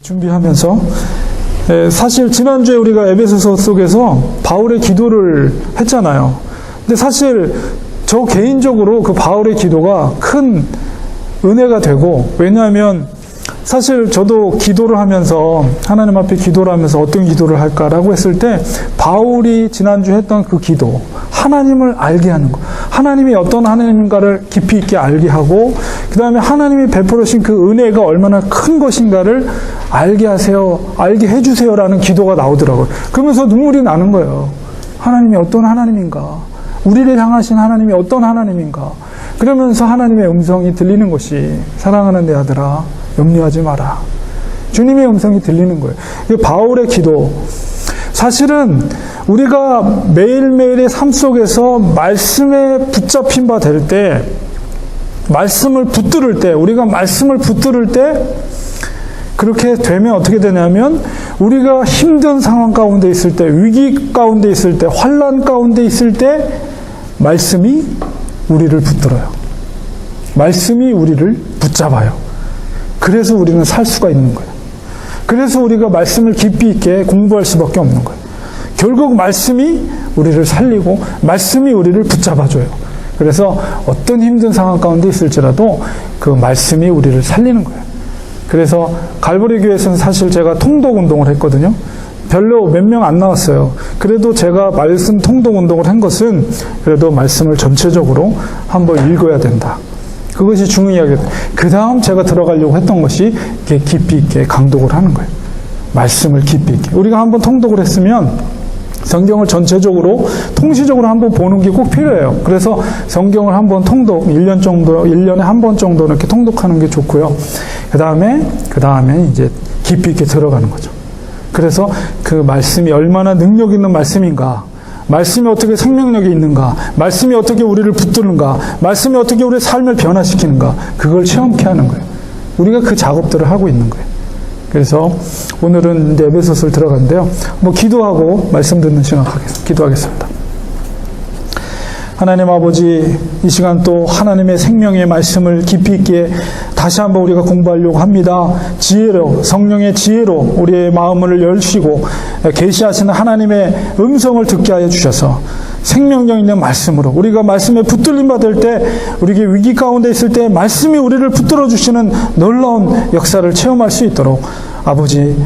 준비하면서 사실 지난주에 우리가 에베소서 속에서 바울의 기도를 했잖아요. 근데 사실 저 개인적으로 그 바울의 기도가 큰 은혜가 되고, 왜냐하면 사실 저도 기도를 하면서 하나님 앞에 기도를 하면서 어떤 기도를 할까라고 했을 때 바울이 지난주 했던 그 기도, 하나님을 알게 하는 것, 하나님이 어떤 하나님인가를 깊이 있게 알게 하고, 그 다음에 하나님이 베풀으신 그 은혜가 얼마나 큰 것인가를 알게 하세요, 알게 해주세요라는 기도가 나오더라고요. 그러면서 눈물이 나는 거예요. 하나님이 어떤 하나님인가, 우리를 향하신 하나님이 어떤 하나님인가. 그러면서 하나님의 음성이 들리는 것이, 사랑하는 내 아들아 염려하지 마라, 주님의 음성이 들리는 거예요. 이 바울의 기도, 사실은 우리가 매일매일의 삶 속에서 말씀에 붙잡힌 바 될 때, 말씀을 붙들을 때, 우리가 말씀을 붙들을 때 그렇게 되면 어떻게 되냐면, 우리가 힘든 상황 가운데 있을 때, 위기 가운데 있을 때, 환난 가운데 있을 때 말씀이 우리를 붙들어요. 말씀이 우리를 붙잡아요. 그래서 우리는 살 수가 있는 거예요. 그래서 우리가 말씀을 깊이 있게 공부할 수밖에 없는 거예요. 결국 말씀이 우리를 살리고 말씀이 우리를 붙잡아줘요. 그래서 어떤 힘든 상황 가운데 있을지라도 그 말씀이 우리를 살리는 거예요. 그래서 갈보리 교회에서는 사실 제가 통독 운동을 했거든요. 별로 몇 명 안 나왔어요. 그래도 제가 말씀 통독 운동을 한 것은 그래도 말씀을 전체적으로 한번 읽어야 된다, 그것이 중요하게, 그 다음 제가 들어가려고 했던 것이 이렇게 깊이 있게 강독을 하는 거예요. 말씀을 깊이 있게. 우리가 한번 통독을 했으면 성경을 전체적으로 통시적으로 한번 보는 게 꼭 필요해요. 그래서 성경을 한번 통독 1년 정도, 1년에 한 번 정도 이렇게 통독하는 게 좋고요. 그 다음에 이제 깊이 있게 들어가는 거죠. 그래서 그 말씀이 얼마나 능력 있는 말씀인가, 말씀이 어떻게 생명력이 있는가, 말씀이 어떻게 우리를 붙드는가, 말씀이 어떻게 우리의 삶을 변화시키는가, 그걸 체험케 하는 거예요. 우리가 그 작업들을 하고 있는 거예요. 그래서 오늘은 이제 에베소서를 들어가는데요. 기도하고 말씀 듣는 시간 기도하겠습니다. 하나님 아버지, 이 시간 또 하나님의 생명의 말씀을 깊이 있게 다시 한번 우리가 공부하려고 합니다. 지혜로, 성령의 지혜로 우리의 마음을 열시고 계시하시는 하나님의 음성을 듣게 하여 주셔서 생명력 있는 말씀으로 우리가 말씀에 붙들림 받을 때, 우리에게 위기 가운데 있을 때 말씀이 우리를 붙들어 주시는 놀라운 역사를 체험할 수 있도록 아버지,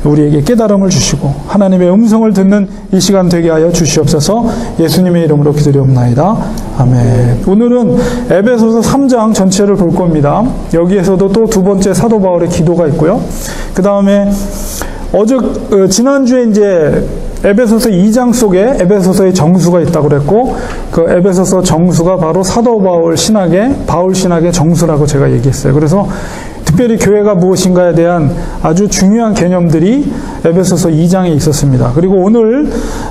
우리에게 깨달음을 주시고 하나님의 음성을 듣는 이 시간 되게 하여 주시옵소서. 예수님의 이름으로 기도드리옵나이다. 아멘. 오늘은 에베소서 3장 전체를 볼 겁니다. 여기에서도 또 두 번째 사도 바울의 기도가 있고요. 그 다음에 지난주에 이제 에베소서 2장 속에 에베소서의 정수가 있다고 그랬고, 그 에베소서 정수가 바로 사도 바울 신학의 정수라고 제가 얘기했어요. 그래서 특별히 교회가 무엇인가에 대한 아주 중요한 개념들이 에베소서 2장에 있었습니다. 그리고 오늘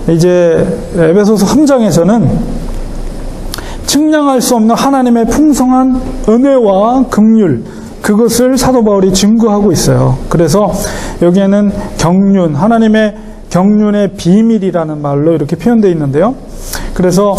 이제 에베소서 3장에서는 측량할 수 없는 하나님의 풍성한 은혜와 긍휼, 그것을 사도 바울이 증거하고 있어요. 그래서 여기에는 경륜, 하나님의 경륜의 비밀이라는 말로 이렇게 표현되어 있는데요. 그래서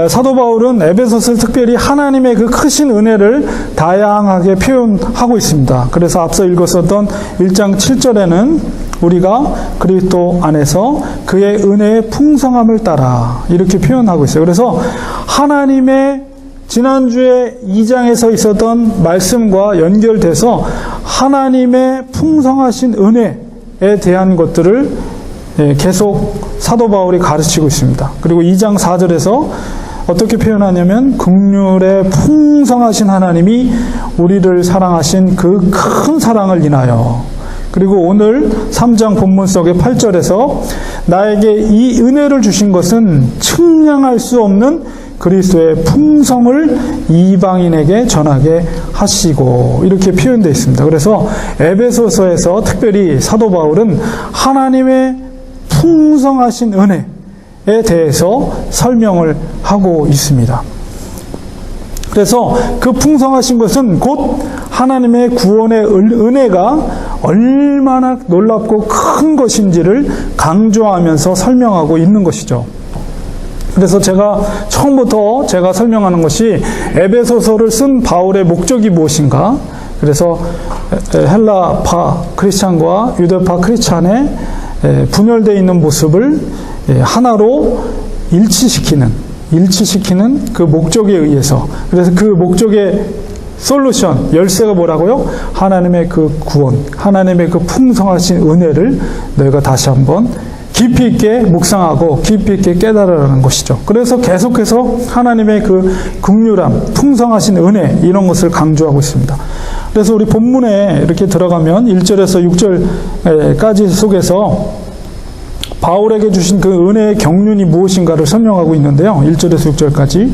사도 바울은 에베소서를 특별히 하나님의 그 크신 은혜를 다양하게 표현하고 있습니다. 그래서 앞서 읽었었던 1장 7절에는 우리가 그리스도 안에서 그의 은혜의 풍성함을 따라 이렇게 표현하고 있어요. 그래서 하나님의 지난주에 2장에서 있었던 말씀과 연결돼서 하나님의 풍성하신 은혜에 대한 것들을 계속 사도 바울이 가르치고 있습니다. 그리고 2장 4절에서 어떻게 표현하냐면, 긍휼의 풍성하신 하나님이 우리를 사랑하신 그 큰 사랑을 인하여. 그리고 오늘 3장 본문 속의 8절에서 나에게 이 은혜를 주신 것은 측량할 수 없는 그리스도의 풍성을 이방인에게 전하게 하시고, 이렇게 표현되어 있습니다. 그래서 에베소서에서 특별히 사도 바울은 하나님의 풍성하신 은혜에 대해서 설명을 하고 있습니다. 그래서 그 풍성하신 것은 곧 하나님의 구원의 은혜가 얼마나 놀랍고 큰 것인지를 강조하면서 설명하고 있는 것이죠. 그래서 제가 처음부터 설명하는 것이 에베소서를 쓴 바울의 목적이 무엇인가, 그래서 헬라파 크리스찬과 유대파 크리스찬의 분열되어 있는 모습을 하나로 일치시키는 그 목적에 의해서, 그래서 그 목적의 솔루션, 열쇠가 뭐라고요? 하나님의 그 구원, 하나님의 그 풍성하신 은혜를 너희가 다시 한번 깊이 있게 묵상하고 깊이 있게 깨달으라는 것이죠. 그래서 계속해서 하나님의 그 긍휼함, 풍성하신 은혜, 이런 것을 강조하고 있습니다. 그래서 우리 본문에 이렇게 들어가면 1절에서 6절까지 속에서 바울에게 주신 그 은혜의 경륜이 무엇인가를 설명하고 있는데요. 1절에서 6절까지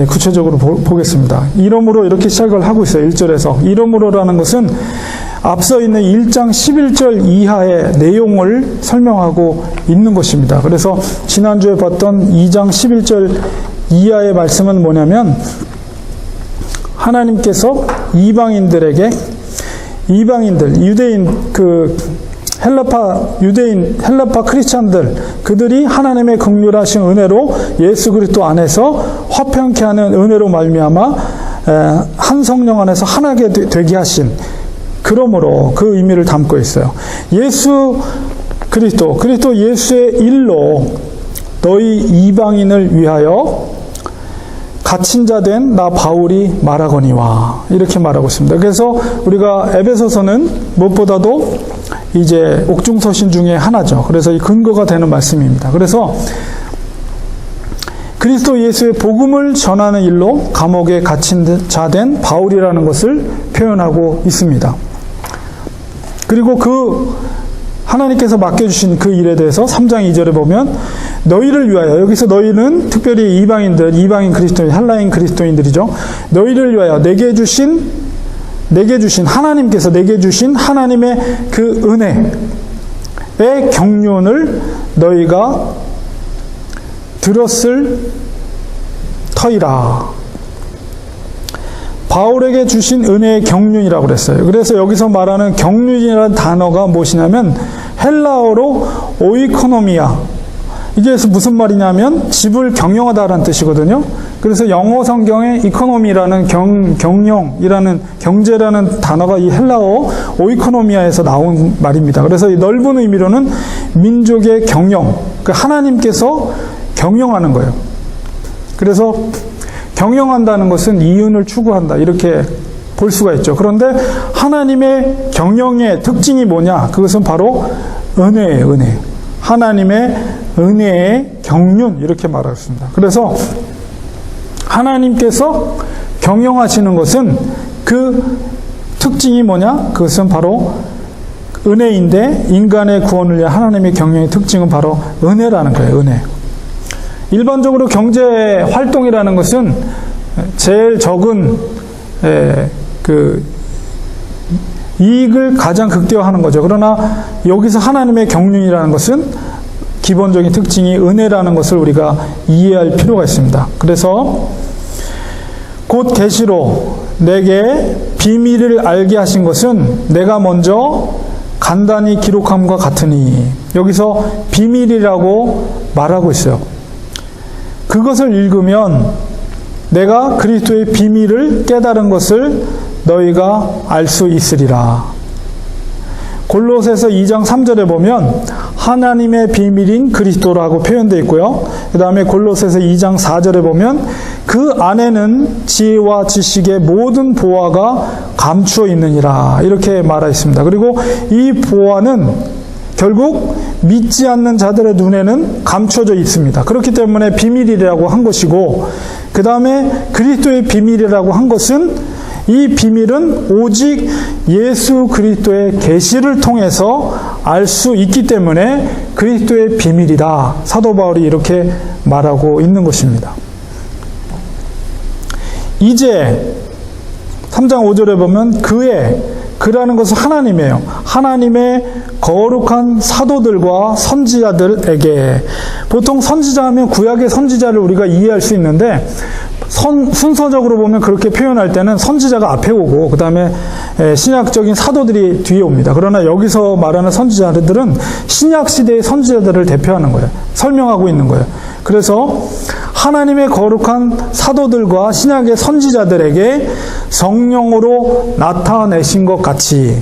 구체적으로 보겠습니다. 이러므로 이렇게 시작을 하고 있어요. 1절에서. 이러므로라는 것은 앞서 있는 1장 11절 이하의 내용을 설명하고 있는 것입니다. 그래서 지난주에 봤던 2장 11절 이하의 말씀은 뭐냐면, 하나님께서 이방인들, 유대인, 헬라파 크리스찬들, 그들이 하나님의 긍휼하신 은혜로 예수 그리스도 안에서 화평케 하는 은혜로 말미암아 한 성령 안에서 하나게 되게 하신, 그러므로 그 의미를 담고 있어요. 예수 그리스도 예수의 일로 너희 이방인을 위하여 갇힌 자 된 나 바울이 말하거니와, 이렇게 말하고 있습니다. 그래서 우리가 에베소서는 무엇보다도 이제 옥중서신 중에 하나죠. 그래서 이 근거가 되는 말씀입니다. 그래서 그리스도 예수의 복음을 전하는 일로 감옥에 갇힌 자 된 바울이라는 것을 표현하고 있습니다. 그리고 그 하나님께서 맡겨주신 그 일에 대해서 3장 2절에 보면, 너희를 위하여, 여기서 너희는 특별히 이방인 그리스도인, 헬라인 그리스도인들이죠. 너희를 위하여 내게 주신 하나님께서 내게 주신 하나님의 그 은혜의 경륜을 너희가 들었을 터이라. 바울에게 주신 은혜의 경륜이라고 그랬어요. 그래서 여기서 말하는 경륜이라는 단어가 무엇이냐면 헬라어로 오이코노미아. 이게 무슨 말이냐면 집을 경영하다라는 뜻이거든요. 그래서 영어 성경에 이코노미라는 경영이라는, 경제라는 단어가 이 헬라어 오이코노미아에서 나온 말입니다. 그래서 이 넓은 의미로는 민족의 경영, 하나님께서 경영하는 거예요. 그래서 경영한다는 것은 이윤을 추구한다, 이렇게 볼 수가 있죠. 그런데 하나님의 경영의 특징이 뭐냐? 그것은 바로 은혜예요, 은혜. 하나님의 은혜의 경륜, 이렇게 말하겠습니다. 그래서 하나님께서 경영하시는 것은 그 특징이 뭐냐? 그것은 바로 은혜인데, 인간의 구원을 위한 하나님의 경영의 특징은 바로 은혜라는 거예요, 은혜. 일반적으로 경제 활동이라는 것은 제일 적은 이익을 가장 극대화하는 거죠. 그러나 여기서 하나님의 경륜이라는 것은 기본적인 특징이 은혜라는 것을 우리가 이해할 필요가 있습니다. 그래서 곧 계시로 내게 비밀을 알게 하신 것은 내가 먼저 간단히 기록함과 같으니, 여기서 비밀이라고 말하고 있어요. 그것을 읽으면 내가 그리스도의 비밀을 깨달은 것을 너희가 알 수 있으리라. 골로새서 2장 3절에 보면 하나님의 비밀인 그리스도라고 표현되어 있고요. 그 다음에 골로새서 2장 4절에 보면 그 안에는 지혜와 지식의 모든 보화가 감추어 있느니라, 이렇게 말하고 있습니다. 그리고 이 보화는 결국 믿지 않는 자들의 눈에는 감춰져 있습니다. 그렇기 때문에 비밀이라고 한 것이고, 그 다음에 그리스도의 비밀이라고 한 것은, 이 비밀은 오직 예수 그리스도의 계시를 통해서 알 수 있기 때문에 그리스도의 비밀이다. 사도 바울이 이렇게 말하고 있는 것입니다. 이제 3장 5절에 보면 그라는 것은 하나님이에요. 하나님의 거룩한 사도들과 선지자들에게, 보통 선지자 하면 구약의 선지자를 우리가 이해할 수 있는데, 순서적으로 보면 그렇게 표현할 때는 선지자가 앞에 오고 그 다음에 신약적인 사도들이 뒤에 옵니다. 그러나 여기서 말하는 선지자들은 신약시대의 선지자들을 대표하는 거예요. 설명하고 있는 거예요. 그래서 하나님의 거룩한 사도들과 신약의 선지자들에게 성령으로 나타내신 것 같이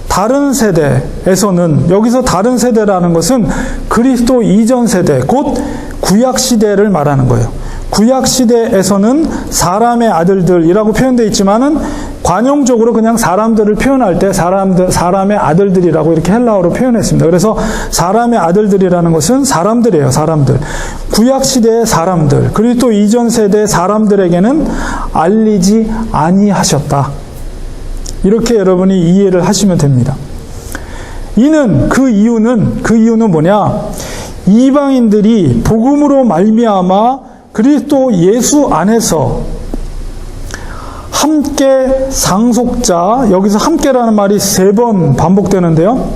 다른 세대에서는, 여기서 다른 세대라는 것은 그리스도 이전 세대, 곧 구약 시대를 말하는 거예요. 구약 시대에서는 사람의 아들들이라고 표현되어 있지만은 관용적으로 그냥 사람들을 표현할 때 사람의 아들들이라고 이렇게 헬라어로 표현했습니다. 그래서 사람의 아들들이라는 것은 사람들이에요. 사람들. 구약 시대의 사람들, 그리스도 이전 세대의 사람들에게는 알리지 아니하셨다. 이렇게 여러분이 이해를 하시면 됩니다. 그 이유는 뭐냐? 이방인들이 복음으로 말미암아 그리스도 예수 안에서 함께 상속자, 여기서 함께라는 말이 3번 반복되는데요.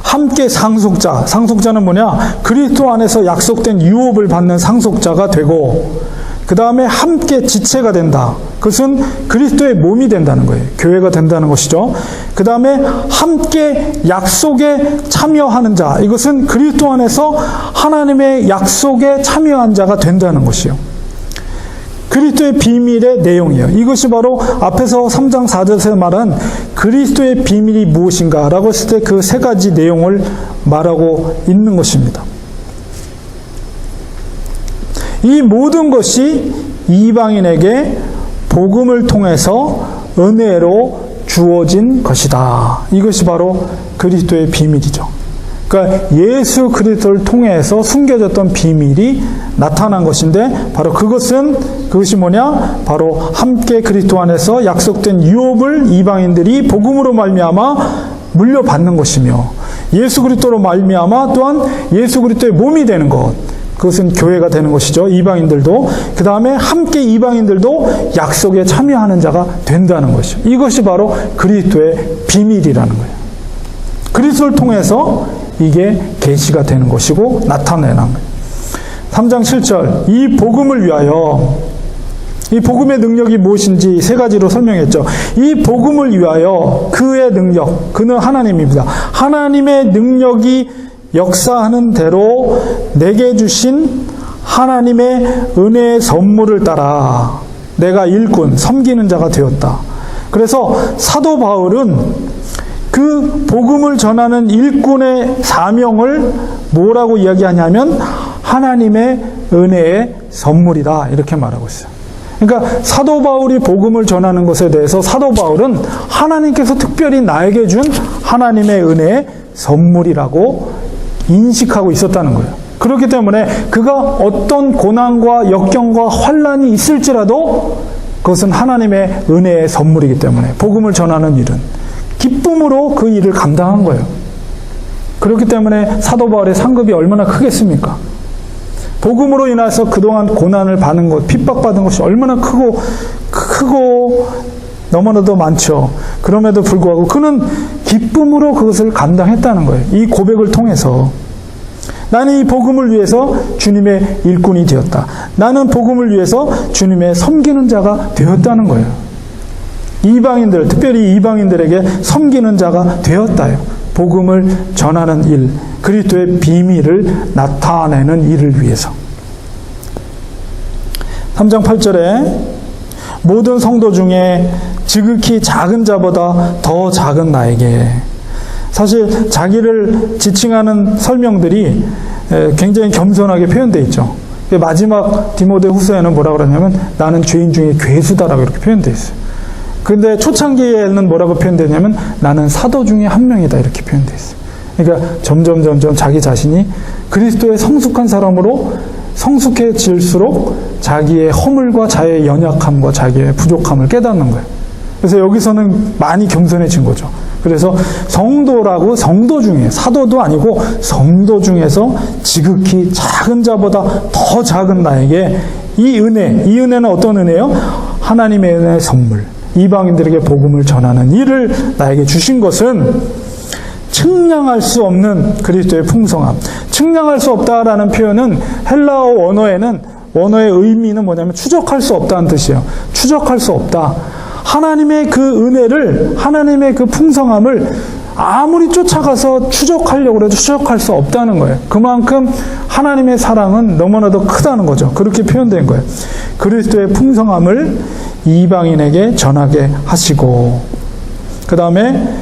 함께 상속자는 뭐냐? 그리스도 안에서 약속된 유업을 받는 상속자가 되고, 그 다음에 함께 지체가 된다. 그것은 그리스도의 몸이 된다는 거예요. 교회가 된다는 것이죠. 그 다음에 함께 약속에 참여하는 자. 이것은 그리스도 안에서 하나님의 약속에 참여한 자가 된다는 것이요. 그리스도의 비밀의 내용이에요. 이것이 바로 앞에서 3장 4절에서 말한 그리스도의 비밀이 무엇인가 라고 했을 때 그 3가지 내용을 말하고 있는 것입니다. 이 모든 것이 이방인에게 복음을 통해서 은혜로 주어진 것이다. 이것이 바로 그리스도의 비밀이죠. 그러니까 예수 그리스도를 통해서 숨겨졌던 비밀이 나타난 것인데, 바로 그것이 뭐냐? 바로 함께 그리스도 안에서 약속된 유업을 이방인들이 복음으로 말미암아 물려받는 것이며, 예수 그리스도로 말미암아 또한 예수 그리스도의 몸이 되는 것, 그것은 교회가 되는 것이죠. 이방인들도. 그 다음에 함께 이방인들도 약속에 참여하는 자가 된다는 것이죠. 이것이 바로 그리스도의 비밀이라는 거예요. 그리스도를 통해서 이게 계시가 되는 것이고 나타내는 거예요. 3장 7절, 이 복음을 위하여, 이 복음의 능력이 무엇인지 3가지로 설명했죠. 이 복음을 위하여 그의 능력, 그는 하나님입니다. 하나님의 능력이 역사하는 대로 내게 주신 하나님의 은혜의 선물을 따라 내가 일꾼, 섬기는 자가 되었다. 그래서 사도 바울은 그 복음을 전하는 일꾼의 사명을 뭐라고 이야기하냐면 하나님의 은혜의 선물이다, 이렇게 말하고 있어요. 그러니까 사도 바울이 복음을 전하는 것에 대해서 사도 바울은 하나님께서 특별히 나에게 준 하나님의 은혜의 선물이라고 인식하고 있었다는 거예요. 그렇기 때문에 그가 어떤 고난과 역경과 환난이 있을지라도 그것은 하나님의 은혜의 선물이기 때문에 복음을 전하는 일은 기쁨으로 그 일을 감당한 거예요. 그렇기 때문에 사도 바울의 상급이 얼마나 크겠습니까? 복음으로 인해서 그동안 고난을 받는 것, 핍박받은 것이 얼마나 크고 너무나도 많죠. 그럼에도 불구하고 그는 기쁨으로 그것을 감당했다는 거예요. 이 고백을 통해서 나는 이 복음을 위해서 주님의 일꾼이 되었다. 나는 복음을 위해서 주님의 섬기는 자가 되었다는 거예요. 이방인들, 특별히 이방인들에게 섬기는 자가 되었다요. 복음을 전하는 일, 그리스도의 비밀을 나타내는 일을 위해서. 3장 8절에 모든 성도 중에 지극히 작은 자보다 더 작은 나에게, 사실 자기를 지칭하는 설명들이 굉장히 겸손하게 표현되어 있죠. 마지막 디모데 후서에는 뭐라고 그러냐면 나는 죄인 중에 괴수다라고 이렇게 표현되어 있어요. 그런데 초창기에는 뭐라고 표현되냐면 나는 사도 중에 한 명이다, 이렇게 표현되어 있어요. 그러니까 점점 자기 자신이 그리스도의 성숙한 사람으로 성숙해질수록 자기의 허물과 자기의 연약함과 자기의 부족함을 깨닫는 거예요. 그래서 여기서는 많이 겸손해진 거죠. 그래서 성도라고, 성도 중에, 사도도 아니고 성도 중에서 지극히 작은 자보다 더 작은 나에게 이 은혜는 어떤 은혜요? 하나님의 은혜의 선물, 이방인들에게 복음을 전하는 일을 나에게 주신 것은 측량할 수 없는 그리스도의 풍성함. 측량할 수 없다라는 표현은 헬라어 원어의 의미는 뭐냐면 추적할 수 없다는 뜻이에요. 추적할 수 없다. 하나님의 그 은혜를, 하나님의 그 풍성함을 아무리 쫓아가서 추적하려고 해도 추적할 수 없다는 거예요. 그만큼 하나님의 사랑은 너무나도 크다는 거죠. 그렇게 표현된 거예요. 그리스도의 풍성함을 이방인에게 전하게 하시고, 그 다음에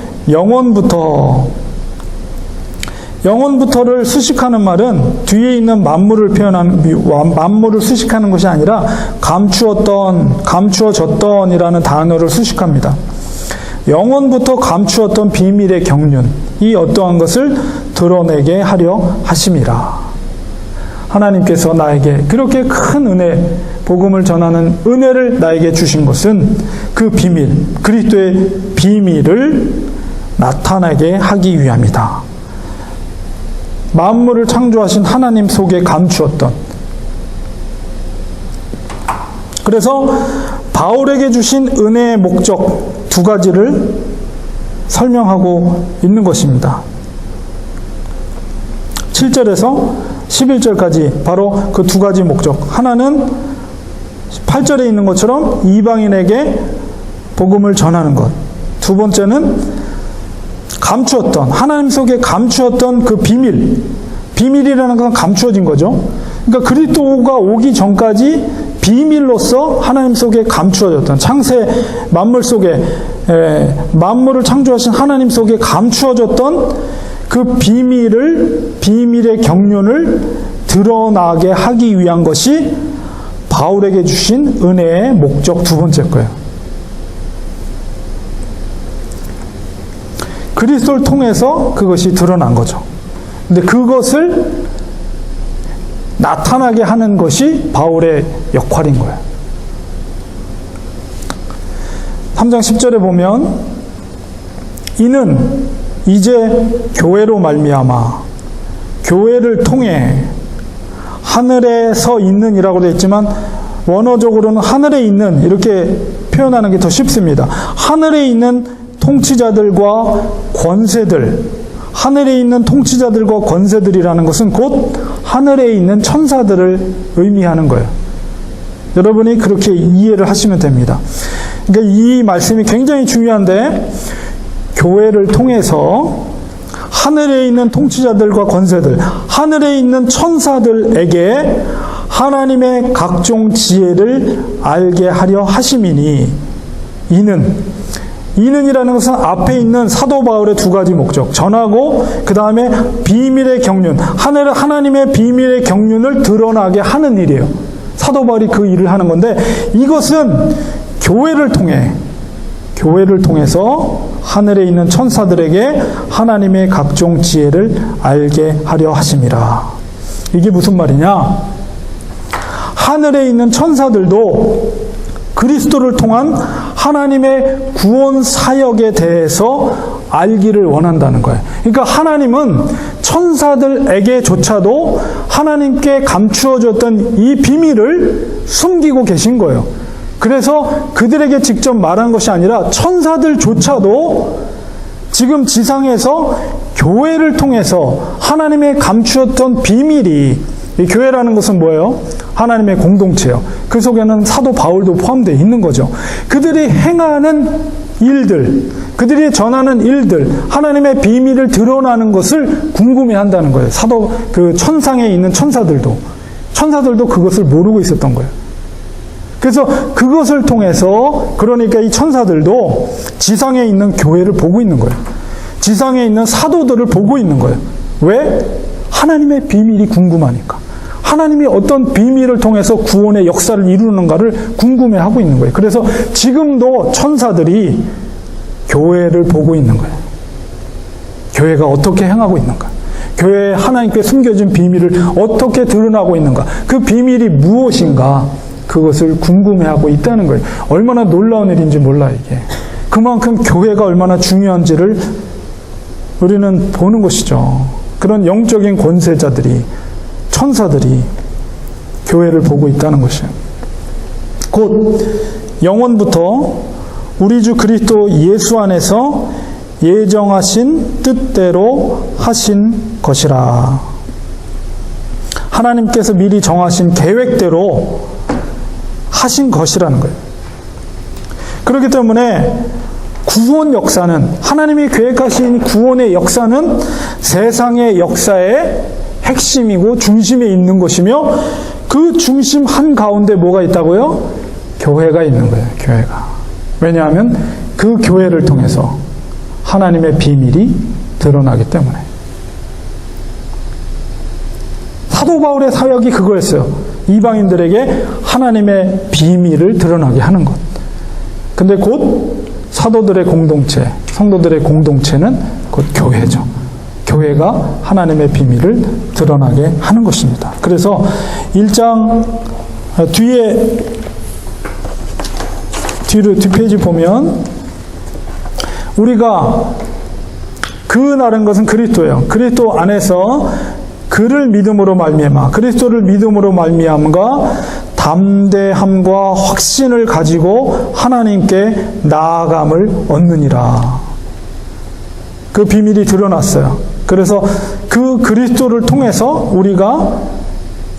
영원부터를 수식하는 말은 뒤에 있는 만물을 만물을 수식하는 것이 아니라 감추어졌던이라는 단어를 수식합니다. 영원부터 감추었던 비밀의 경륜, 이 어떠한 것을 드러내게 하려 하심이라. 하나님께서 나에게 그렇게 큰 은혜, 복음을 전하는 은혜를 나에게 주신 것은 그 비밀, 그리스도의 비밀을 나타나게 하기 위함이다. 만물을 창조하신 하나님 속에 감추었던, 그래서 바울에게 주신 은혜의 목적 두 가지를 설명하고 있는 것입니다. 7절에서 11절까지 바로 그 두 가지 목적. 하나는 8절에 있는 것처럼 이방인에게 복음을 전하는 것. 두 번째는 감추었던, 하나님 속에 감추었던 그 비밀이라는 건 감추어진 거죠. 그러니까 그리스도가 오기 전까지 비밀로서 하나님 속에 감추어졌던, 창세 만물 속에 만물을 창조하신 하나님 속에 감추어졌던 그 비밀의 경륜을 드러나게 하기 위한 것이 바울에게 주신 은혜의 목적 두 번째 거예요. 그리스도를 통해서 그것이 드러난 거죠. 근데 그것을 나타나게 하는 것이 바울의 역할인 거예요. 3장 10절에 보면 이는 이제 교회로 말미암아 교회를 통해 하늘에 서 있는이라고 되어 있지만 원어적으로는 하늘에 있는 이렇게 표현하는 게 더 쉽습니다. 하늘에 있는 통치자들과 권세들, 하늘에 있는 통치자들과 권세들이라는 것은 곧 하늘에 있는 천사들을 의미하는 거예요. 여러분이 그렇게 이해를 하시면 됩니다. 그러니까 이 말씀이 굉장히 중요한데, 교회를 통해서 하늘에 있는 통치자들과 권세들, 하늘에 있는 천사들에게 하나님의 각종 지혜를 알게 하려 하심이니, 이는이라는 것은 앞에 있는 사도 바울의 두 가지 목적, 전하고 그 다음에 비밀의 경륜, 하나님의 비밀의 경륜을 드러나게 하는 일이에요. 사도 바울이 그 일을 하는 건데, 이것은 교회를 통해서 하늘에 있는 천사들에게 하나님의 각종 지혜를 알게 하려 하심이라. 이게 무슨 말이냐? 하늘에 있는 천사들도 그리스도를 통한 하나님의 구원 사역에 대해서 알기를 원한다는 거예요. 그러니까 하나님은 천사들에게조차도 하나님께 감추어졌던 이 비밀을 숨기고 계신 거예요. 그래서 그들에게 직접 말한 것이 아니라 천사들조차도 지금 지상에서 교회를 통해서 하나님의 감추었던 비밀이, 이 교회라는 것은 뭐예요? 하나님의 공동체요. 그 속에는 사도 바울도 포함되어 있는 거죠. 그들이 행하는 일들, 그들이 전하는 일들, 하나님의 비밀을 드러나는 것을 궁금해한다는 거예요. 그 천상에 있는 천사들도 그것을 모르고 있었던 거예요. 그래서 그것을 통해서, 그러니까 이 천사들도 지상에 있는 교회를 보고 있는 거예요. 지상에 있는 사도들을 보고 있는 거예요. 왜? 하나님의 비밀이 궁금하니까. 하나님이 어떤 비밀을 통해서 구원의 역사를 이루는가를 궁금해하고 있는 거예요. 그래서 지금도 천사들이 교회를 보고 있는 거예요. 교회가 어떻게 행하고 있는가? 교회에 하나님께 숨겨진 비밀을 어떻게 드러나고 있는가? 그 비밀이 무엇인가? 그것을 궁금해하고 있다는 거예요. 얼마나 놀라운 일인지 몰라, 이게. 그만큼 교회가 얼마나 중요한지를 우리는 보는 것이죠. 그런 영적인 권세자들이, 천사들이 교회를 보고 있다는 것이에요. 곧 영원부터 우리 주 그리스도 예수 안에서 예정하신 뜻대로 하신 것이라. 하나님께서 미리 정하신 계획대로 하신 것이라는 거예요. 그렇기 때문에 구원 역사는, 하나님이 계획하신 구원의 역사는 세상의 역사의 핵심이고 중심에 있는 것이며, 그 중심 한가운데 뭐가 있다고요? 교회가 있는 거예요. 교회가. 왜냐하면 그 교회를 통해서 하나님의 비밀이 드러나기 때문에. 사도 바울의 사역이 그거였어요. 이방인들에게 하나님의 비밀을 드러나게 하는 것. 근데 곧 사도들의 공동체, 성도들의 공동체는 곧 교회죠. 교회가 하나님의 비밀을 드러나게 하는 것입니다. 그래서 1장 뒷페이지 보면, 우리가 그날은 것은 그리스도예요. 그리스도 안에서 그를 믿음으로 말미암아, 그리스도를 믿음으로 말미암아 담대함과 확신을 가지고 하나님께 나아감을 얻느니라. 그 비밀이 드러났어요. 그래서 그 그리스도를 통해서 우리가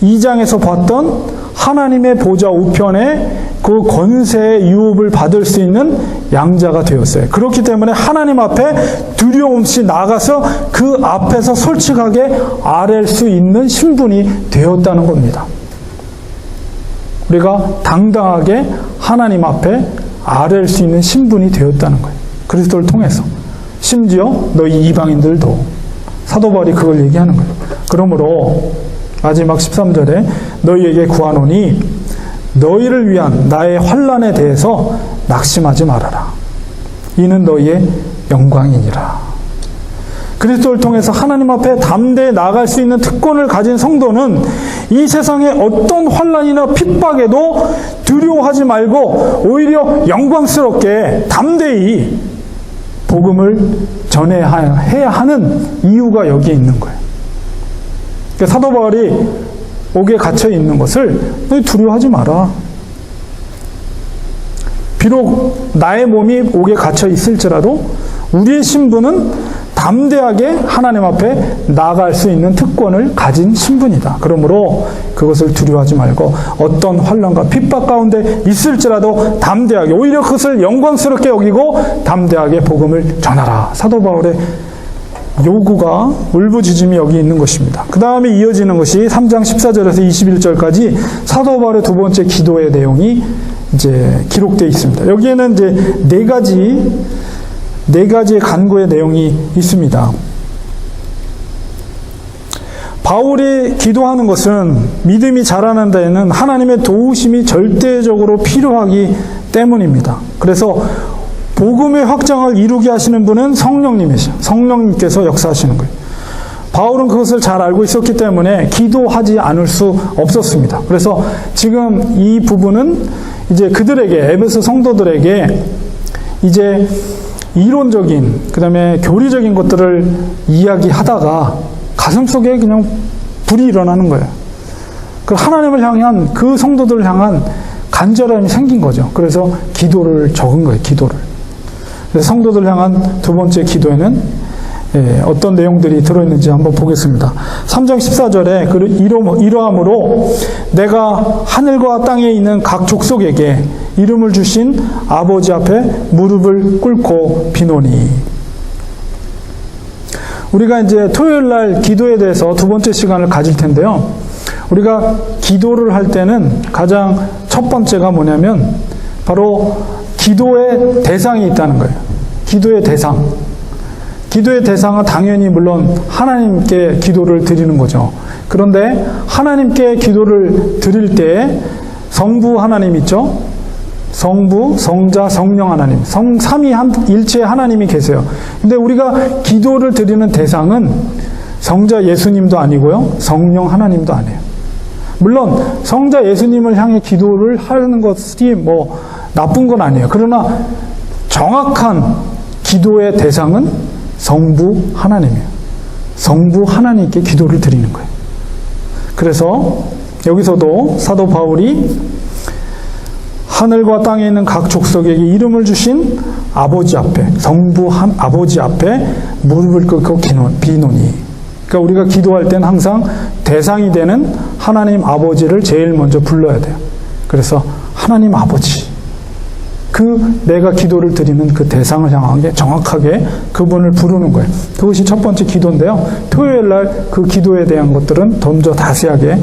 2장에서 봤던 하나님의 보좌 우편에 그 권세의 유업을 받을 수 있는 양자가 되었어요. 그렇기 때문에 하나님 앞에 두려움 없이 나가서 그 앞에서 솔직하게 아랠 수 있는 신분이 되었다는 겁니다. 우리가 당당하게 하나님 앞에 아랠 수 있는 신분이 되었다는 거예요. 그리스도를 통해서. 심지어 너희 이방인들도. 사도 바울이 그걸 얘기하는 거예요. 그러므로 마지막 13절에 너희에게 구하노니 너희를 위한 나의 환난에 대해서 낙심하지 말아라. 이는 너희의 영광이니라. 그리스도를 통해서 하나님 앞에 담대히 나아갈 수 있는 특권을 가진 성도는 이 세상의 어떤 환난이나 핍박에도 두려워하지 말고 오히려 영광스럽게 담대히 복음을 전해야 하는 이유가 여기에 있는 거예요. 그러니까 사도 바울이 옥에 갇혀 있는 것을 너희 두려워하지 마라. 비록 나의 몸이 옥에 갇혀 있을지라도 우리의 신분은 담대하게 하나님 앞에 나아갈 수 있는 특권을 가진 신분이다. 그러므로 그것을 두려워하지 말고 어떤 환난과 핍박 가운데 있을지라도 담대하게, 오히려 그것을 영광스럽게 여기고 담대하게 복음을 전하라. 사도 바울의 요구가, 울부짖음이 여기 있는 것입니다. 그 다음에 이어지는 것이 3장 14절에서 21절까지 사도 바울의 두 번째 기도의 내용이 이제 기록되어 있습니다. 여기에는 이제 네 가지의 간구의 내용이 있습니다. 바울이 기도하는 것은 믿음이 자라는 데에는 하나님의 도우심이 절대적으로 필요하기 때문입니다. 그래서 복음의 확장을 이루게 하시는 분은 성령님이시죠. 성령님께서 역사하시는 거예요. 바울은 그것을 잘 알고 있었기 때문에 기도하지 않을 수 없었습니다. 그래서 지금 이 부분은 이제 그들에게, 에베소 성도들에게 이제 이론적인, 그 다음에 교리적인 것들을 이야기하다가 가슴속에 그냥 불이 일어나는 거예요. 그 하나님을 향한, 그 성도들을 향한 간절함이 생긴 거죠. 그래서 기도를 적은 거예요. 기도를. 그래서 성도들 향한 두 번째 기도에는 어떤 내용들이 들어있는지 한번 보겠습니다. 3장 14절에 이러함으로 내가 하늘과 땅에 있는 각 족속에게 이름을 주신 아버지 앞에 무릎을 꿇고 비노니. 우리가 이제 토요일 날 기도에 대해서 두 번째 시간을 가질 텐데요. 우리가 기도를 할 때는 가장 첫 번째가 뭐냐면 바로 기도의 대상이 있다는 거예요. 기도의 대상. 기도의 대상은 당연히 물론 하나님께 기도를 드리는 거죠. 그런데 하나님께 기도를 드릴 때 성부 하나님 있죠? 성부, 성자, 성령 하나님, 삼위일체 하나님이 계세요. 근데 우리가 기도를 드리는 대상은 성자 예수님도 아니고요, 성령 하나님도 아니에요. 물론 성자 예수님을 향해 기도를 하는 것이 뭐 나쁜 건 아니에요. 그러나 정확한 기도의 대상은 성부 하나님이에요. 성부 하나님께 기도를 드리는 거예요. 그래서 여기서도 사도 바울이 하늘과 땅에 있는 각 족속에게 이름을 주신 아버지 앞에, 성부 아버지 앞에 무릎을 꿇고 비노니. 그러니까 우리가 기도할 때는 항상 대상이 되는 하나님 아버지를 제일 먼저 불러야 돼요. 그래서 하나님 아버지, 내가 기도를 드리는 그 대상을 향하게 정확하게 그분을 부르는 거예요. 그것이 첫 번째 기도인데요. 토요일 날 그 기도에 대한 것들은 좀 더 자세하게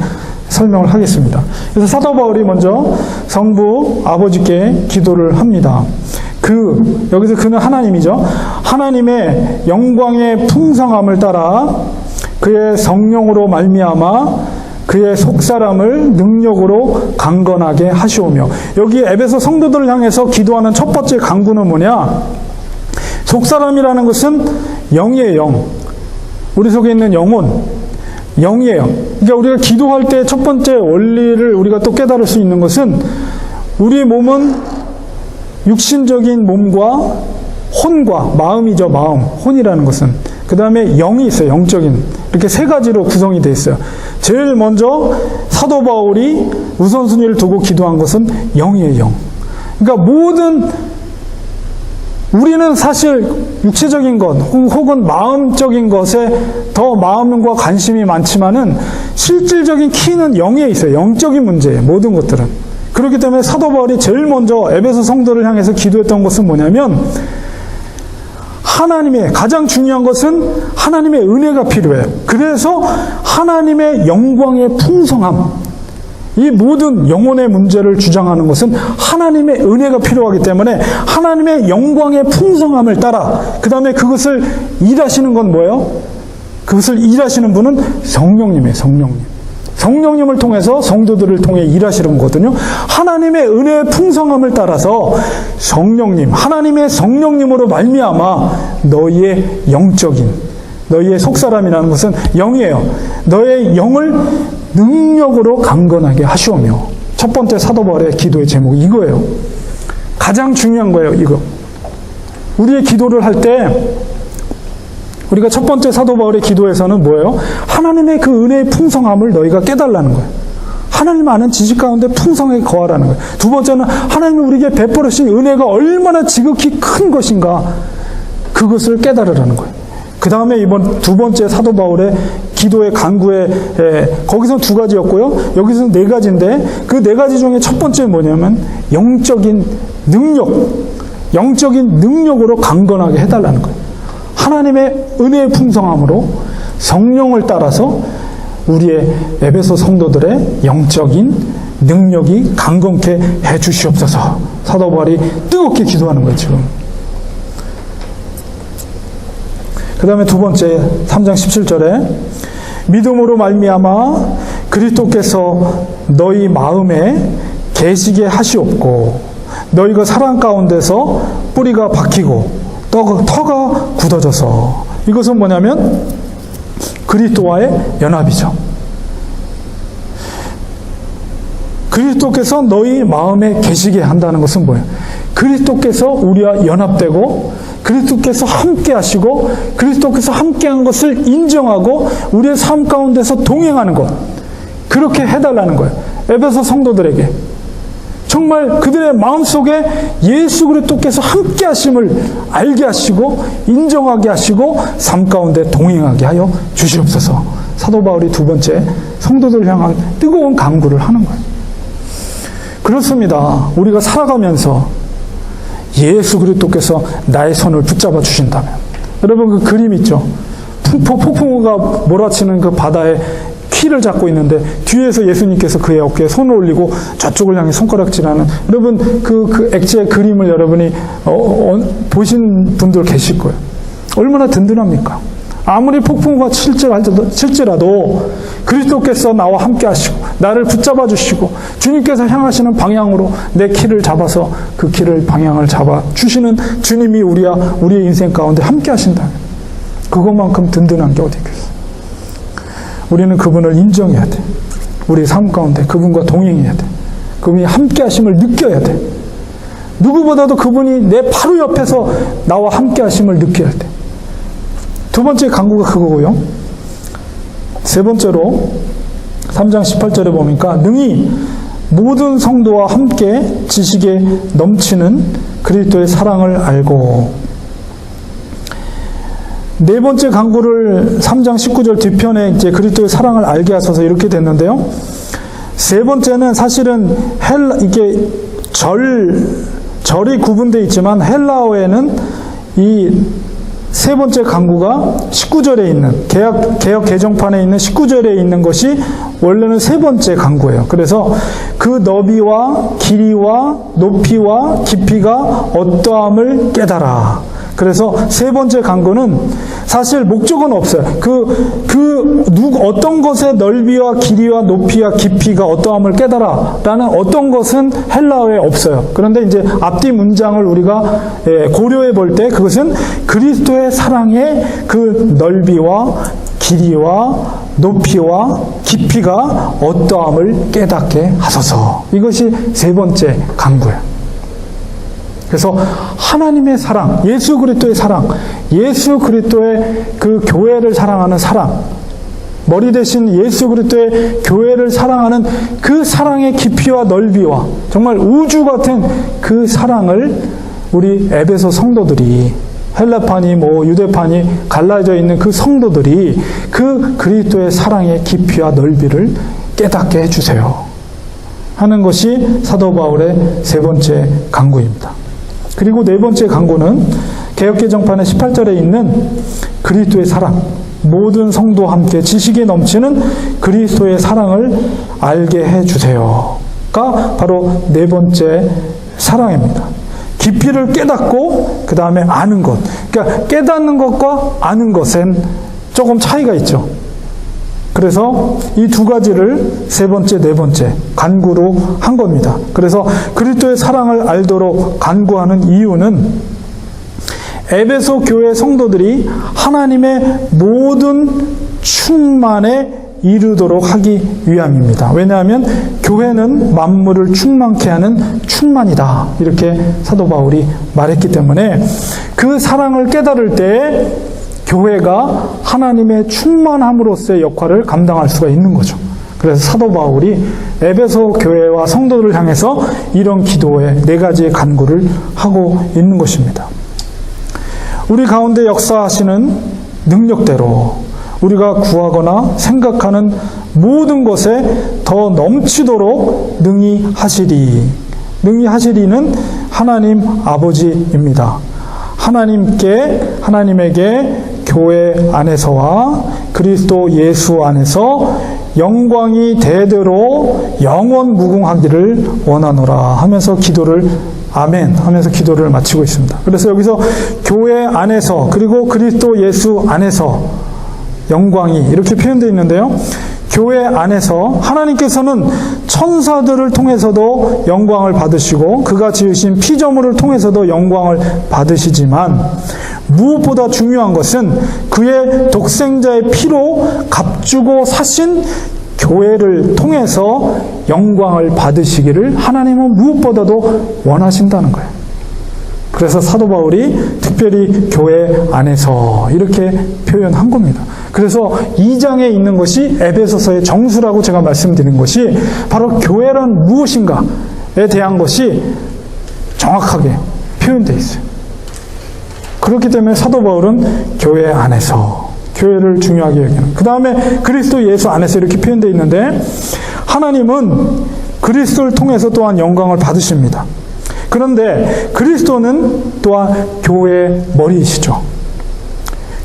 설명을 하겠습니다. 그래서 사도 바울이 먼저 성부 아버지께 기도를 합니다. 여기서 그는 하나님이죠. 하나님의 영광의 풍성함을 따라 그의 성령으로 말미암아 그의 속사람을 능력으로 강건하게 하시오며, 여기 에베소 성도들을 향해서 기도하는 첫 번째 간구는 뭐냐? 속사람이라는 것은 영이에요. 영. 우리 속에 있는 영혼, 영이에요. 그러니까 우리가 기도할 때 첫 번째 원리를 우리가 또 깨달을 수 있는 것은, 우리 몸은 육신적인 몸과 혼과 마음이죠. 마음, 혼이라는 것은. 그 다음에 영이 있어요. 영적인. 이렇게 세 가지로 구성이 되어 있어요. 제일 먼저 사도 바울이 우선순위를 두고 기도한 것은 영이에요. 영. 그러니까 우리는 사실 육체적인 것 혹은 마음적인 것에 더 마음과 관심이 많지만은 실질적인 키는 영에 있어요. 영적인 문제예요. 모든 것들은. 그렇기 때문에 사도 바울이 제일 먼저 에베소 성도를 향해서 기도했던 것은 뭐냐면, 가장 중요한 것은 하나님의 은혜가 필요해요. 그래서 하나님의 영광의 풍성함, 이 모든 영혼의 문제를 주장하는 것은 하나님의 은혜가 필요하기 때문에 하나님의 영광의 풍성함을 따라, 그 다음에 그것을 일하시는 건 뭐예요? 그것을 일하시는 분은 성령님이에요. 성령님을 통해서 성도들을 통해 일하시는 거거든요. 하나님의 은혜의 풍성함을 따라서 하나님의 성령님으로 말미암아 너희의 속사람이라는 것은 영이에요. 너의 영을 능력으로 강건하게 하시오며. 첫 번째 사도 바울의 기도의 제목이 이거예요. 가장 중요한 거예요. 이거. 우리의 기도를 할 때 우리가 첫 번째 사도 바울의 기도에서는 뭐예요? 하나님의 그 은혜의 풍성함을 너희가 깨달라는 거예요. 하나님 아는 지식 가운데 풍성하게 거하라는 거예요. 두 번째는 하나님이 우리에게 베풀으신 은혜가 얼마나 지극히 큰 것인가, 그것을 깨달으라는 거예요. 그 다음에 이번 두 번째 사도 바울의 기도의 간구에 거기서 두 가지였고요. 여기서는 네 가지인데, 그 네 가지 중에 첫 번째 뭐냐면 영적인 능력으로 강건하게 해달라는 거예요. 하나님의 은혜의 풍성함으로 성령을 따라서 우리의 에베소 성도들의 영적인 능력이 강건케 해 주시옵소서. 사도 바울이 뜨겁게 기도하는 거예요, 지금. 그 다음에 두 번째 3장 17절에 믿음으로 말미암아 그리스도께서 너희 마음에 계시게 하시옵고 너희가 사랑 가운데서 뿌리가 박히고 터가 굳어져서. 이것은 뭐냐면 그리스도와의 연합이죠. 그리스도께서 너희 마음에 계시게 한다는 것은 뭐예요? 그리스도께서 우리와 연합되고 그리스도께서 함께 하시고 그리스도께서 함께한 것을 인정하고 우리의 삶 가운데서 동행하는 것, 그렇게 해달라는 거예요. 에베소 성도들에게 정말 그들의 마음속에 예수 그리스도께서 함께 하심을 알게 하시고 인정하게 하시고 삶 가운데 동행하게 하여 주시옵소서. 사도 바울이 두 번째 성도들을 향한 뜨거운 간구를 하는 거예요. 그렇습니다. 우리가 살아가면서 예수 그리스도께서 나의 손을 붙잡아 주신다면, 여러분 그 그림 있죠? 폭풍우가 몰아치는 그 바다에 키를 잡고 있는데 뒤에서 예수님께서 그의 어깨에 손을 올리고 저쪽을 향해 손가락질하는, 여러분 그 액체의 그림을 여러분이 보신 분들 계실 거예요. 얼마나 든든합니까? 아무리 폭풍우가 칠지라도 그리스도께서 나와 함께 하시고 나를 붙잡아 주시고 주님께서 향하시는 방향으로 내 키를 잡아서 그 키를 방향을 잡아 주시는 주님이 우리의 인생 가운데 함께 하신다면 그것만큼 든든한 게 어디 있겠어요? 우리는 그분을 인정해야 돼. 우리 삶 가운데 그분과 동행해야 돼. 그분이 함께 하심을 느껴야 돼. 누구보다도 그분이 내 바로 옆에서 나와 함께 하심을 느껴야 돼. 두 번째 간구가 그거고요. 세 번째로 3장 18절에 보니까 능히 모든 성도와 함께 지식에 넘치는 그리스도의 사랑을 알고, 네 번째 간구를 3장 19절 뒤편에 이제 그리스도의 사랑을 알게 하셔서 이렇게 됐는데요. 세 번째는 사실은 이게 절이 구분되어 있지만 헬라어에는 이 세 번째 강구가 19절에 있는 개역 개정판에 있는 19절에 있는 것이 원래는 세 번째 강구예요. 그래서 그 너비와 길이와 높이와 깊이가 어떠함을 깨달아. 그래서 세 번째 강구는 사실 목적은 없어요. 어떤 것의 넓이와 길이와 높이와 깊이가 어떠함을 깨달아 라는 어떤 것은 헬라어에 없어요. 그런데 이제 앞뒤 문장을 우리가 고려해 볼 때 그것은 그리스도의 사랑의 그 넓이와 길이와 높이와 깊이가 어떠함을 깨닫게 하소서. 이것이 세 번째 강구예요. 그래서 하나님의 사랑, 예수 그리스도의 사랑, 예수 그리스도의 그 교회를 사랑하는 사랑, 머리 대신 예수 그리스도의 교회를 사랑하는 그 사랑의 깊이와 넓이와 정말 우주 같은 그 사랑을 우리 에베소 성도들이, 헬라판이 유대판이 갈라져 있는 그 성도들이 그 그리스도의 사랑의 깊이와 넓이를 깨닫게 해주세요 하는 것이 사도 바울의 세 번째 강구입니다. 그리고 네 번째 강구는 개역개정판의 18절에 있는 그리스도의 사랑, 모든 성도와 함께 지식에 넘치는 그리스도의 사랑을 알게 해주세요가 바로 네 번째 사랑입니다. 깊이를 깨닫고 그 다음에 아는 것. 그러니까 깨닫는 것과 아는 것엔 조금 차이가 있죠. 그래서 이 두 가지를 세 번째, 네 번째 간구로 한 겁니다. 그래서 그리스도의 사랑을 알도록 간구하는 이유는 에베소 교회 성도들이 하나님의 모든 충만에 이르도록 하기 위함입니다. 왜냐하면 교회는 만물을 충만케 하는 충만이다. 이렇게 사도 바울이 말했기 때문에 그 사랑을 깨달을 때 교회가 하나님의 충만함으로서의 역할을 감당할 수가 있는 거죠. 그래서 사도 바울이 에베소 교회와 성도들을 향해서 이런 기도에 네 가지의 간구를 하고 있는 것입니다. 우리 가운데 역사하시는 능력대로 우리가 구하거나 생각하는 모든 것에 더 넘치도록 능히 하시리는 하나님 아버지입니다. 하나님에게 교회 안에서와 그리스도 예수 안에서 영광이 대대로 영원 무궁하기를 원하노라 하면서 기도를 아멘 하면서 기도를 마치고 있습니다. 그래서 여기서 교회 안에서 그리고 그리스도 예수 안에서 영광이 이렇게 표현되어 있는데요. 교회 안에서 하나님께서는 천사들을 통해서도 영광을 받으시고 그가 지으신 피조물을 통해서도 영광을 받으시지만 무엇보다 중요한 것은 그의 독생자의 피로 값주고 사신 교회를 통해서 영광을 받으시기를 하나님은 무엇보다도 원하신다는 거예요. 그래서 사도 바울이 특별히 교회 안에서 이렇게 표현한 겁니다. 그래서 2장에 있는 것이 에베소서의 정수라고 제가 말씀드린 것이 바로 교회란 무엇인가에 대한 것이 정확하게 표현되어 있어요. 그렇기 때문에 사도 바울은 교회 안에서 교회를 중요하게 여기는. 그 다음에 그리스도 예수 안에서 이렇게 표현되어 있는데 하나님은 그리스도를 통해서 또한 영광을 받으십니다. 그런데 그리스도는 또한 교회의 머리이시죠.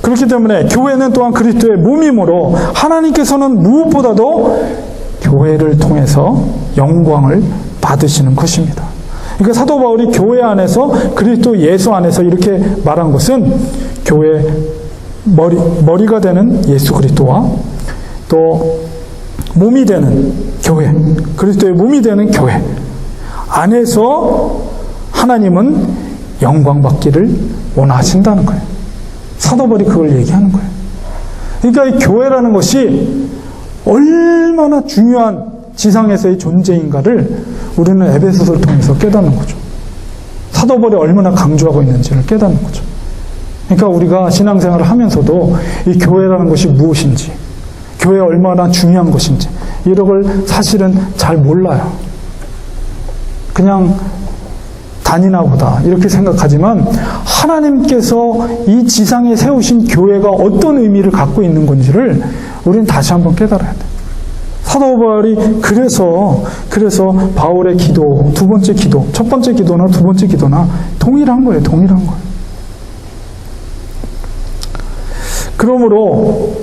그렇기 때문에 교회는 또한 그리스도의 몸이므로 하나님께서는 무엇보다도 교회를 통해서 영광을 받으시는 것입니다. 그러니까 사도 바울이 교회 안에서 그리스도 예수 안에서 이렇게 말한 것은 교회 머리가 되는 예수 그리스도와 또 몸이 되는 교회, 그리스도의 몸이 되는 교회 안에서 하나님은 영광 받기를 원하신다는 거예요. 사도 바울이 그걸 얘기하는 거예요. 그러니까 이 교회라는 것이 얼마나 중요한 지상에서의 존재인가를 우리는 에베소서를 통해서 깨닫는 거죠. 사도 바울이 얼마나 강조하고 있는지를 깨닫는 거죠. 그러니까 우리가 신앙생활을 하면서도 이 교회라는 것이 무엇인지, 교회가 얼마나 중요한 것인지 이런 걸 사실은 잘 몰라요. 그냥 다니나 보다 이렇게 생각하지만 하나님께서 이 지상에 세우신 교회가 어떤 의미를 갖고 있는 건지를 우리는 다시 한번 깨달아야 돼요. 사도 바울이 그래서 바울의 기도, 두 번째 기도, 첫 번째 기도나 두 번째 기도나 동일한 거예요. 동일한 거예요. 그러므로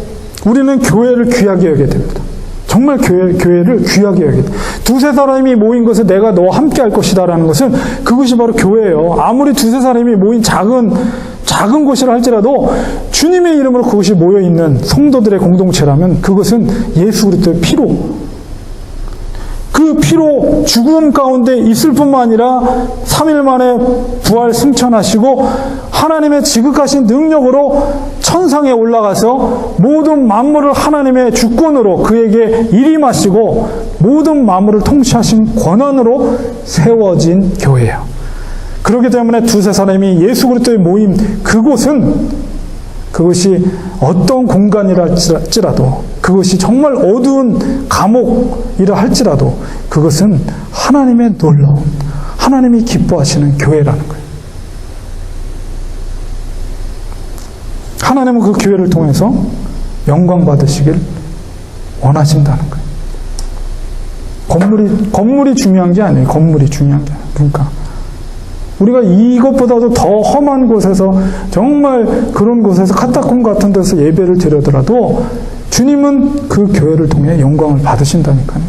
우리는 교회를 귀하게 여겨야 됩니다. 정말 교회를 귀하게 여겨야 돼. 두세 사람이 모인 것에 내가 너와 함께 할 것이다라는 것은 그것이 바로 교회예요. 아무리 두세 사람이 모인 작은 곳이라 할지라도 주님의 이름으로 그것이 모여있는 성도들의 공동체라면 그것은 예수 그리스도의 피로, 그 피로 죽음 가운데 있을 뿐만 아니라 3일 만에 부활 승천하시고 하나님의 지극하신 능력으로 천상에 올라가서 모든 만물을 하나님의 주권으로 그에게 일임하시고 모든 만물을 통치하신 권한으로 세워진 교회예요. 그렇기 때문에 두세 사람이 예수 그리스도의 모임, 그것이 어떤 공간이라 할지라도, 그것이 정말 어두운 감옥이라 할지라도 그것은 하나님의 놀라운, 하나님이 기뻐하시는 교회라는 거예요. 하나님은 그 교회를 통해서 영광 받으시길 원하신다는 거예요. 건물이 중요한 게 아니에요. 건물이 중요한 게 아니에요. 그러니까 우리가 이것보다도 더 험한 곳에서, 정말 그런 곳에서 카타콤 같은 데서 예배를 드리더라도 주님은 그 교회를 통해 영광을 받으신다니까요.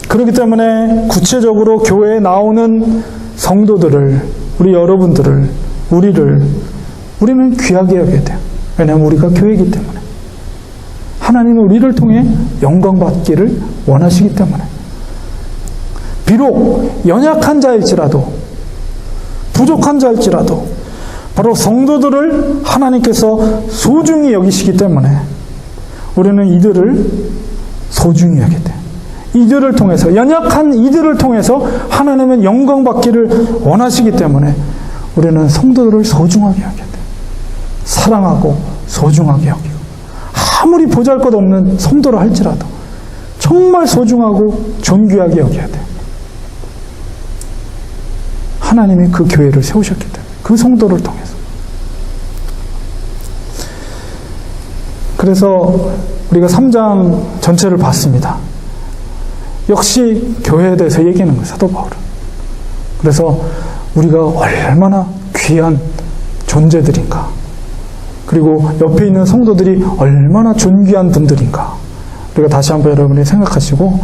그렇기 때문에 구체적으로 교회에 나오는 성도들을, 우리 여러분들을, 우리는 귀하게 여겨야 돼요. 왜냐하면 우리가 교회이기 때문에. 하나님은 우리를 통해 영광 받기를 원하시기 때문에. 비록 연약한 자일지라도, 부족한 자일지라도 바로 성도들을 하나님께서 소중히 여기시기 때문에 우리는 이들을 소중히 여겨야 돼요. 이들을 통해서, 연약한 이들을 통해서 하나님은 영광 받기를 원하시기 때문에 우리는 성도들을 소중하게 여겨야 돼요. 사랑하고 소중하게 여기고, 아무리 보잘것없는 성도라 할지라도 정말 소중하고 존귀하게 여겨야 돼요. 하나님이 그 교회를 세우셨기 때문에, 그 성도를 통해서. 그래서 우리가 3장 전체를 봤습니다. 역시 교회에 대해서 얘기하는 거예요, 사도 바울은. 그래서 우리가 얼마나 귀한 존재들인가, 그리고 옆에 있는 성도들이 얼마나 존귀한 분들인가, 우리가 다시 한번 여러분이 생각하시고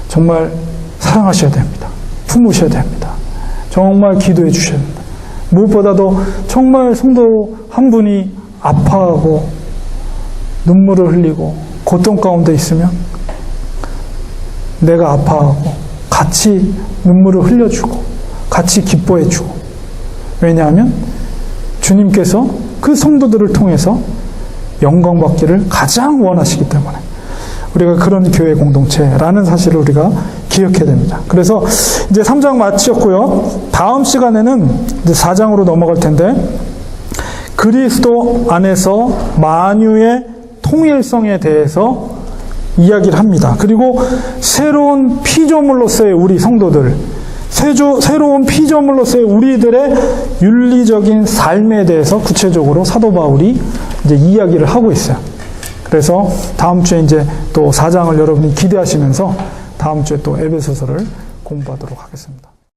정말 사랑하셔야 됩니다. 품으셔야 됩니다. 정말 기도해 주셔야 됩니다. 무엇보다도 정말 성도 한 분이 아파하고 눈물을 흘리고 고통 가운데 있으면 내가 아파하고 같이 눈물을 흘려주고 같이 기뻐해주고, 왜냐하면 주님께서 그 성도들을 통해서 영광 받기를 가장 원하시기 때문에 우리가 그런 교회 공동체라는 사실을 우리가 기억해야 됩니다. 그래서 이제 3장 마치었고요. 다음 시간에는 이제 4장으로 넘어갈 텐데, 그리스도 안에서 만유의 통일성에 대해서 이야기를 합니다. 그리고 새로운 피조물로서의 우리 성도들, 새로운 피조물로서의 우리들의 윤리적인 삶에 대해서 구체적으로 사도 바울이 이제 이야기를 하고 있어요. 그래서 다음 주에 이제 또 4장을 여러분이 기대하시면서 다음 주에 또 에베소서를 공부하도록 하겠습니다.